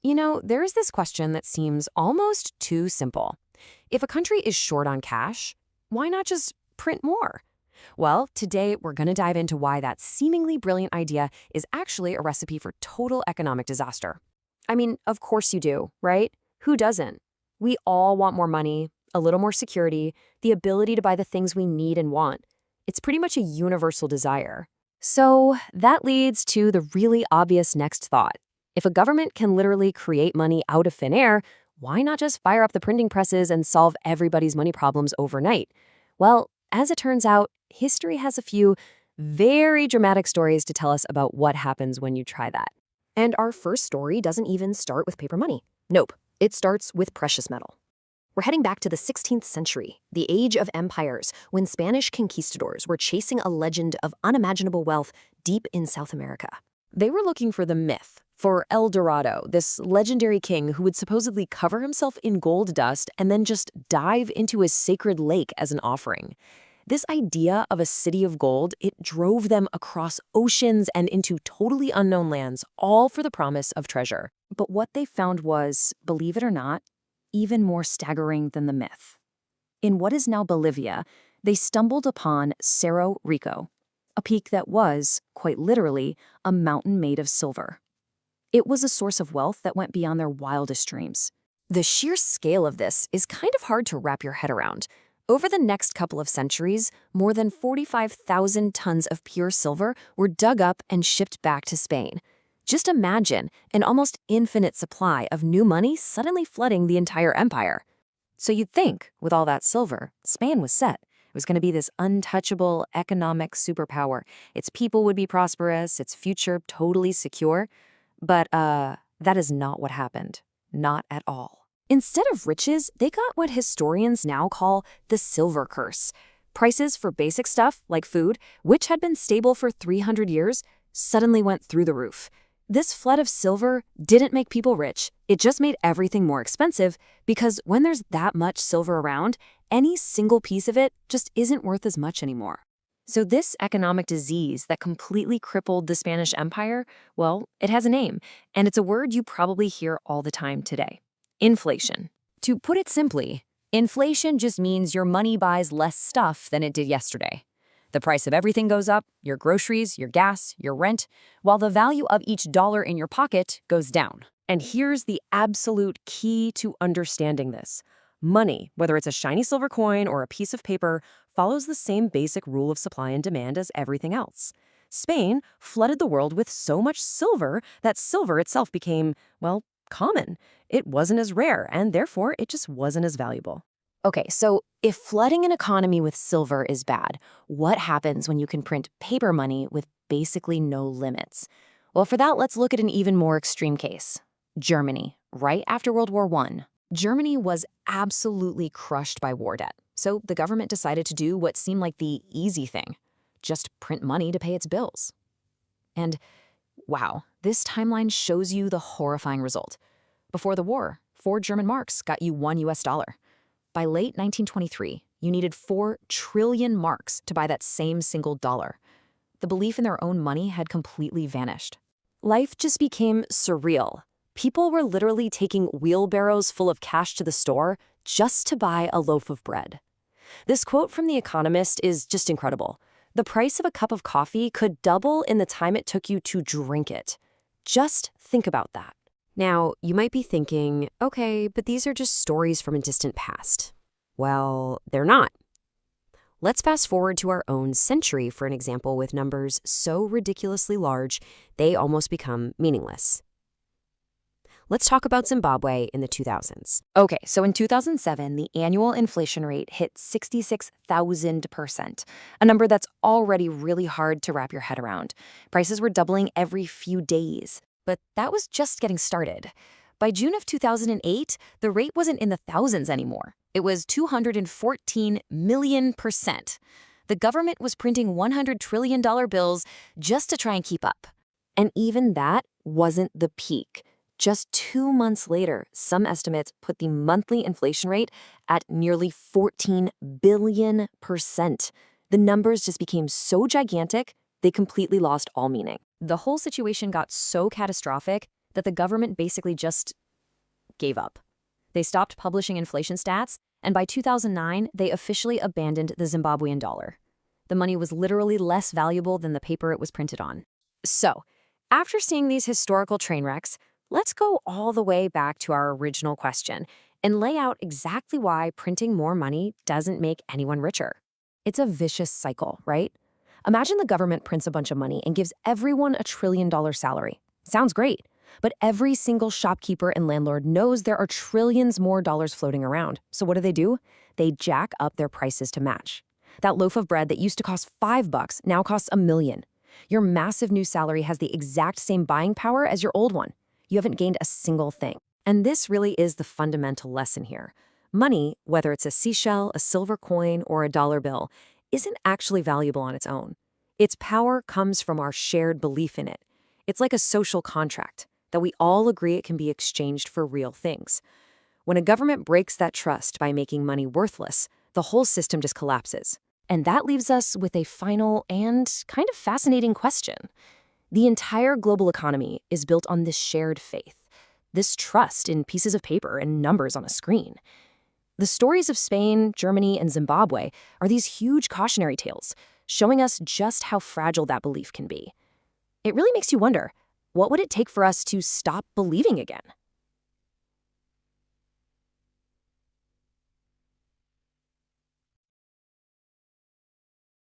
There's this question that seems almost too simple. If a country is short on cash, why not just print more? Well, today we're going to dive into why that seemingly brilliant idea is actually a recipe for total economic disaster. I mean, of course you do, right? Who doesn't? We all want more money, a little more security, the ability to buy the things we need and want. It's pretty much a universal desire. So that leads to the really obvious next thought. If a government can literally create money out of thin air, why not just fire up the printing presses and solve everybody's money problems overnight? Well, as it turns out, history has a few very dramatic stories to tell us about what happens when you try that. And our first story doesn't even start with paper money. Nope, it starts with precious metal. We're heading back to the 16th century, the age of empires, when Spanish conquistadors were chasing a legend of unimaginable wealth deep in South America. They were looking for the myth, for El Dorado, this legendary king who would supposedly cover himself in gold dust and then just dive into his sacred lake as an offering. This idea of a city of gold, it drove them across oceans and into totally unknown lands, all for the promise of treasure. But what they found was, believe it or not, even more staggering than the myth. In what is now Bolivia, they stumbled upon Cerro Rico, a peak that was, quite literally, a mountain made of silver. It was a source of wealth that went beyond their wildest dreams. The sheer scale of this is kind of hard to wrap your head around. Over the next couple of centuries, more than 45,000 tons of pure silver were dug up and shipped back to Spain. Just imagine an almost infinite supply of new money suddenly flooding the entire empire. So you'd think, with all that silver, Spain was set. It was going to be this untouchable economic superpower. Its people would be prosperous, its future totally secure. But that is not what happened. Not at all. Instead of riches, they got what historians now call the silver curse. Prices for basic stuff, like food, which had been stable for 300 years, suddenly went through the roof. This flood of silver didn't make people rich. It just made everything more expensive because when there's that much silver around, any single piece of it just isn't worth as much anymore. So this economic disease that completely crippled the Spanish Empire, well, it has a name, and it's a word you probably hear all the time today. Inflation. To put it simply, inflation just means your money buys less stuff than it did yesterday. The price of everything goes up, your groceries, your gas, your rent, while the value of each dollar in your pocket goes down. And here's the absolute key to understanding this. Money, whether it's a shiny silver coin or a piece of paper, follows the same basic rule of supply and demand as everything else. Spain flooded the world with so much silver that silver itself became, well, common. It wasn't as rare, and therefore it just wasn't as valuable. Okay, so if flooding an economy with silver is bad, what happens when you can print paper money with basically no limits? Well, for that, let's look at an even more extreme case. Germany, right after World War I. Germany was absolutely crushed by war debt, so the government decided to do what seemed like the easy thing, just print money to pay its bills. And wow, this timeline shows you the horrifying result. Before the war, 4 German marks got you $1. By late 1923, you needed 4 trillion marks to buy that same single dollar. The belief in their own money had completely vanished. Life just became surreal. People were literally taking wheelbarrows full of cash to the store just to buy a loaf of bread. This quote from The Economist is just incredible. The price of a cup of coffee could double in the time it took you to drink it. Just think about that. Now, you might be thinking, okay, but these are just stories from a distant past. Well, they're not. Let's fast forward to our own century for an example with numbers so ridiculously large, they almost become meaningless. Let's talk about Zimbabwe in the 2000s. Okay, so in 2007, the annual inflation rate hit 66,000%, a number that's already really hard to wrap your head around. Prices were doubling every few days. But that was just getting started. By June of 2008, the rate wasn't in the thousands anymore. It was 214 million%. The government was printing $100 trillion bills just to try and keep up. And even that wasn't the peak. Just 2 months later, some estimates put the monthly inflation rate at nearly 14 billion%. The numbers just became so gigantic, they completely lost all meaning. The whole situation got so catastrophic that the government basically just gave up. They stopped publishing inflation stats, and by 2009, they officially abandoned the Zimbabwean dollar. The money was literally less valuable than the paper it was printed on. So, after seeing these historical train wrecks, let's go all the way back to our original question and lay out exactly why printing more money doesn't make anyone richer. It's a vicious cycle, right? Imagine the government prints a bunch of money and gives everyone a $1 trillion salary. Sounds great, but every single shopkeeper and landlord knows there are trillions more dollars floating around. So what do? They jack up their prices to match. That loaf of bread that used to cost $5 now costs $1 million. Your massive new salary has the exact same buying power as your old one. You haven't gained a single thing. And this really is the fundamental lesson here. Money, whether it's a seashell, a silver coin, or a dollar bill, isn't actually valuable on its own. Its power comes from our shared belief in it. It's like a social contract that we all agree it can be exchanged for real things. When a government breaks that trust by making money worthless, the whole system just collapses. And that leaves us with a final and kind of fascinating question. The entire global economy is built on this shared faith, this trust in pieces of paper and numbers on a screen. The stories of Spain, Germany, and Zimbabwe are these huge cautionary tales, showing us just how fragile that belief can be. It really makes you wonder, what would it take for us to stop believing again?